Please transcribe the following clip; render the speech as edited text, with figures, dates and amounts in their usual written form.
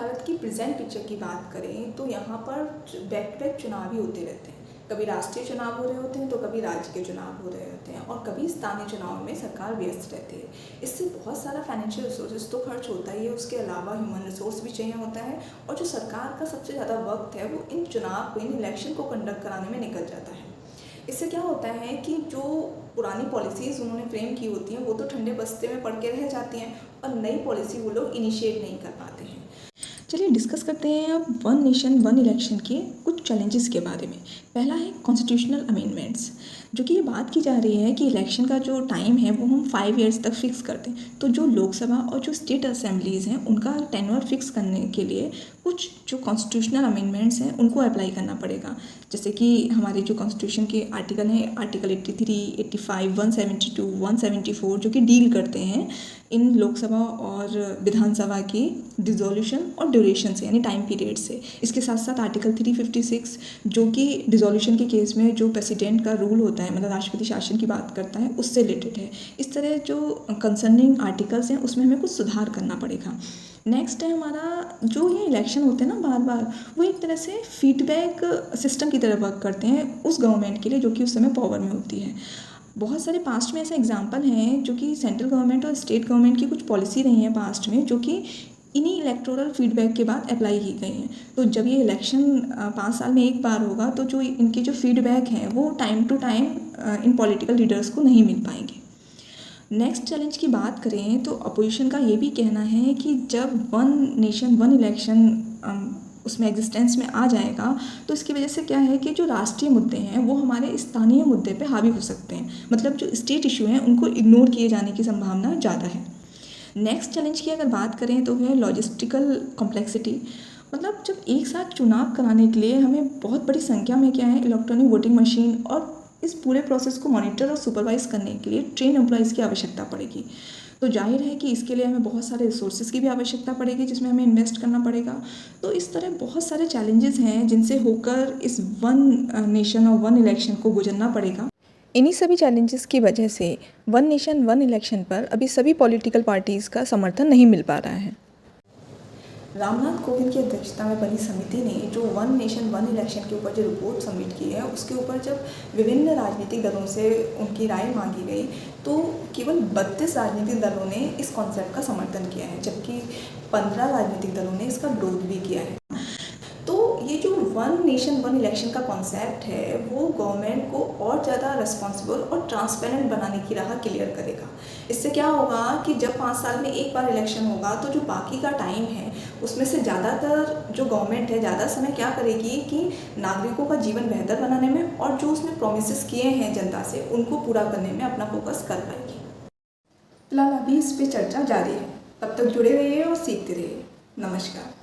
भारत की present picture की बात करें तो यहाँ पर बैक टू बैक चुनाव ही होते रहते हैं। कभी राष्ट्रीय चुनाव हो रहे होते हैं तो कभी राज्य के चुनाव हो रहे होते हैं और कभी स्थानीय चुनाव में सरकार व्यस्त रहती है। इससे बहुत सारा फाइनेंशियल रिसोर्सेज तो खर्च होता ही है, उसके अलावा ह्यूमन रिसोर्स भी चाहिए होता है और जो सरकार का सबसे ज़्यादा वक्त है वो इन चुनाव को, इन इलेक्शन को कंडक्ट कराने में निकल जाता है। इससे क्या होता है कि जो पुरानी पॉलिसीज़ उन्होंने फ्रेम की होती हैं वो तो ठंडे बस्ते में पड़ के रह जाती हैं और नई पॉलिसी वो लोग इनिशिएट नहीं कर पाते हैं। चलिए डिस्कस करते हैं अब वन नेशन वन इलेक्शन के कुछ चैलेंजेस के बारे में। पहला है कॉन्स्टिट्यूशनल अमेंडमेंट्स, जो कि ये बात की जा रही है कि इलेक्शन का जो टाइम है वो हम 5 ईयर्स तक फिक्स करते हैं। तो जो लोकसभा और जो स्टेट असेंबलीज़ हैं उनका टेन्योर फिक्स करने के लिए कुछ जो कॉन्स्टिट्यूशनल अमेंडमेंट्स हैं उनको अप्लाई करना पड़ेगा। जैसे कि हमारे जो कॉन्स्टिट्यूशन के आर्टिकल हैं, आर्टिकल 83, 85, 172, 174, जो कि डील करते हैं इन लोकसभा और विधानसभा की डिसोल्यूशन और ड्यूरेशन से, यानी टाइम पीरियड से। इसके साथ साथ आर्टिकल 356 जो कि डिसोल्यूशन के केस में जो प्रेसिडेंट का रूल होता है, मतलब राष्ट्रपति शासन की बात करता है, उससे रिलेटेड है। इस तरह जो कंसर्निंग आर्टिकल्स हैं उसमें हमें कुछ सुधार करना पड़ेगा। नेक्स्ट है हमारा जो ये इलेक्शन होते हैं ना बार बार, वो एक तरह से फीडबैक सिस्टम की तरह वर्क करते हैं उस गवर्नमेंट के लिए जो कि उस समय पावर में होती है। बहुत सारे पास्ट में ऐसे एग्जांपल हैं जो कि सेंट्रल गवर्नमेंट और स्टेट गवर्नमेंट की कुछ पॉलिसी रही हैं पास्ट में, जो कि इन्हीं इलेक्टोरल फीडबैक के बाद अप्लाई की गई हैं। तो जब ये इलेक्शन 5 साल में एक बार होगा तो जो इनके जो फीडबैक हैं वो time to time in political leaders को नहीं मिल पाएंगे। नेक्स्ट चैलेंज की बात करें तो अपोजिशन का ये भी कहना है कि जब वन नेशन वन इलेक्शन उसमें एग्जिस्टेंस में आ जाएगा तो इसकी वजह से क्या है कि जो राष्ट्रीय मुद्दे हैं वो हमारे स्थानीय मुद्दे पे हावी हो सकते हैं, मतलब जो स्टेट इशू हैं उनको इग्नोर किए जाने की संभावना ज़्यादा है। नेक्स्ट चैलेंज की अगर बात करें तो है लॉजिस्टिकल कॉम्प्लेक्सिटी, मतलब जब एक साथ चुनाव कराने के लिए हमें बहुत बड़ी संख्या में क्या है इलेक्ट्रॉनिक वोटिंग मशीन और इस पूरे प्रोसेस को मॉनिटर और सुपरवाइज करने के लिए ट्रेन एम्प्लॉयज़ की आवश्यकता पड़ेगी। तो जाहिर है कि इसके लिए हमें बहुत सारे रिसोर्सेज की भी आवश्यकता पड़ेगी जिसमें हमें इन्वेस्ट करना पड़ेगा। तो इस तरह बहुत सारे चैलेंजेस हैं जिनसे होकर इस वन नेशन और वन इलेक्शन को गुजरना पड़ेगा। इन्हीं सभी चैलेंजेस की वजह से वन नेशन वन इलेक्शन पर अभी सभी पॉलिटिकल पार्टीज़ का समर्थन नहीं मिल पा रहा है। रामनाथ कोविंद की अध्यक्षता में बनी समिति ने जो वन नेशन वन इलेक्शन के ऊपर जो रिपोर्ट सबमिट की है उसके ऊपर जब विभिन्न राजनीतिक दलों से उनकी राय मांगी गई तो केवल 32 राजनीतिक दलों ने इस कॉन्सेप्ट का समर्थन किया है, जबकि 15 राजनीतिक दलों ने इसका विरोध भी किया है। तो ये जो वन नेशन वन इलेक्शन का कॉन्सेप्ट है वो गवर्नमेंट को और ज़्यादा रिस्पॉन्सिबल और ट्रांसपेरेंट बनाने की राह क्लियर करेगा। इससे क्या होगा कि जब 5 साल में एक बार इलेक्शन होगा तो जो बाकी का टाइम है उसमें से ज़्यादातर जो गवर्नमेंट है ज़्यादा समय क्या करेगी कि नागरिकों का जीवन बेहतर बनाने में और जो उसने प्रोमिसेस किए हैं जनता से उनको पूरा करने में अपना फोकस कर पाएगी। फिलहाल अभी इस पर चर्चा जारी है, तब तक जुड़े रहिए और सीखते रहिए। नमस्कार।